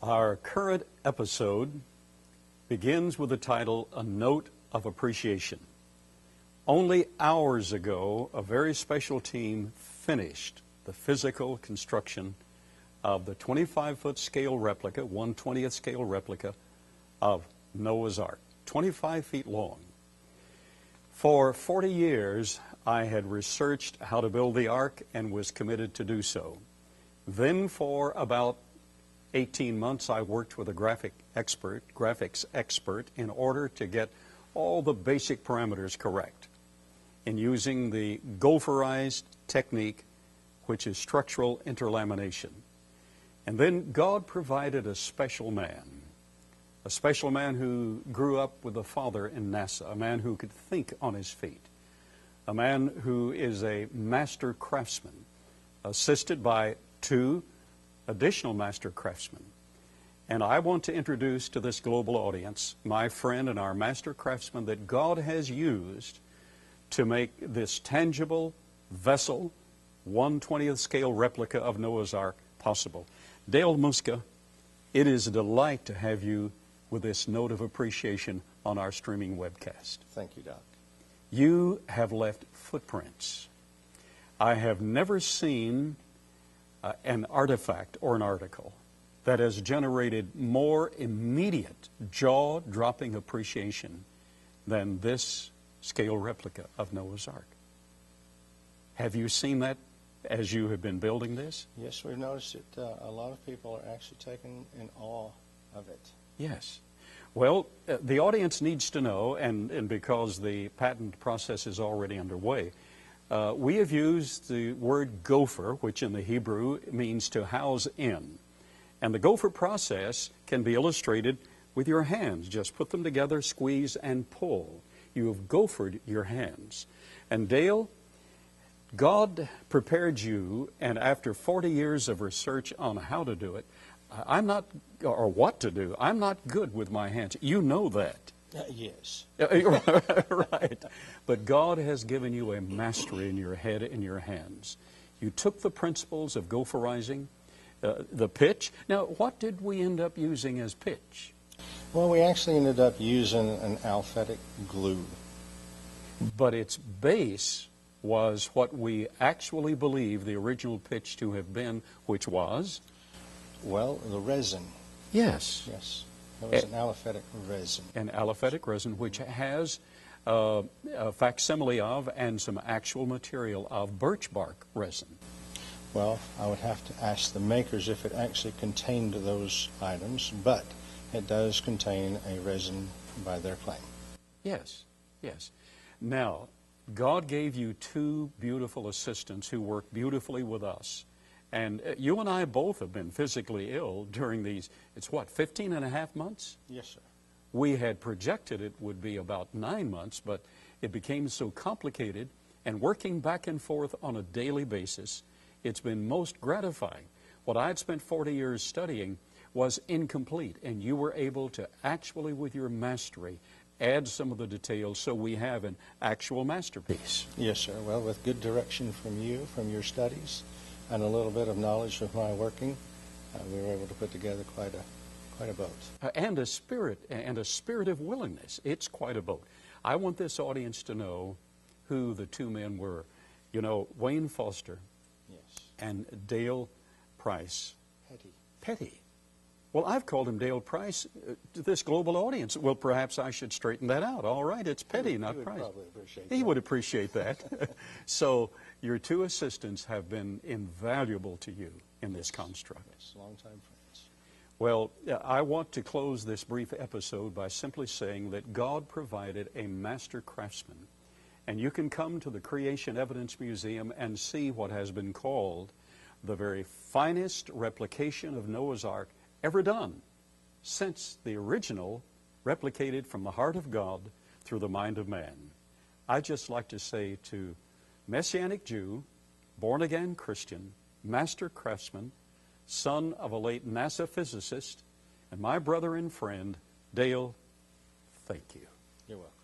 Our current episode begins with the title, A Note of Appreciation. Only hours ago, a very special team finished the physical construction of the 25-foot scale replica, 1/20th scale replica of Noah's Ark, 25 feet long. For 40 years, I had researched how to build the Ark and was committed to do so. Then for about 18 months, I worked with a graphics expert in order to get all the basic parameters correct in using the gopherized technique, which is structural interlamination. And then God provided a special man who grew up with a father in NASA, a man who could think on his feet, a man who is a master craftsman, assisted by 2 additional master craftsmen. And I want to introduce to this global audience my friend and our master craftsman that God has used to make this tangible vessel, 1/20th scale replica of Noah's Ark, possible. Dale Muska, it is a delight to have you with this note of appreciation on our streaming webcast. Thank you, Doc. You have left footprints. I have never seen an artifact or an article that has generated more immediate, jaw-dropping appreciation than this scale replica of Noah's Ark. Have you seen that as you have been building this? Yes, we've noticed it. A lot of people are actually taken in awe of it. Yes. Well, the audience needs to know, and because the patent process is already underway, we have used the word gopher, which in the Hebrew means to house in. And the gopher process can be illustrated with your hands. Just put them together, squeeze, and pull. You have gophered your hands. And Dale, God prepared you, and after 40 years of research on how to do it, or what to do, I'm not good with my hands. You know that. Yes. Right. But God has given you a mastery in your head and your hands. You took the principles of gopherizing, the pitch. Now, what did we end up using as pitch? Well, we actually ended up using an alphatic glue. But its base was what we actually believe the original pitch to have been, which was? Well, the resin. Yes. Yes. It was an aliphatic resin. An aliphatic resin, which has a facsimile of and some actual material of birch bark resin. Well, I would have to ask the makers if it actually contained those items, but it does contain a resin by their claim. Yes, yes. Now, God gave you 2 beautiful assistants who work beautifully with us. And you and I both have been physically ill during these, it's what, 15 and a half months? Yes, sir. We had projected it would be about 9 months, but it became so complicated, and working back and forth on a daily basis, it's been most gratifying. What I had spent 40 years studying was incomplete, and you were able to actually, with your mastery, add some of the details so we have an actual masterpiece. Yes, sir. Well, with good direction from you, from your studies, and a little bit of knowledge of my working, we were able to put together quite a boat. And a spirit of willingness. It's quite a boat. I want this audience to know who the 2 men were. You know, Wayne Foster, Yes. and Dale Price. Petty. Well, I've called him Dale Price to this global audience. Well, perhaps I should straighten that out. All right, it's Petty, not He would Price. probably appreciate He that. would appreciate that. So your 2 assistants have been invaluable to you in this construct. Yes, longtime friends. Well, I want to close this brief episode by simply saying that God provided a master craftsman. And you can come to the Creation Evidence Museum and see what has been called the very finest replication of Noah's Ark ever done since the original replicated from the heart of God through the mind of man. I'd just like to say to Messianic Jew, born-again Christian, master craftsman, son of a late NASA physicist, and my brother and friend, Dale, thank you. You're welcome.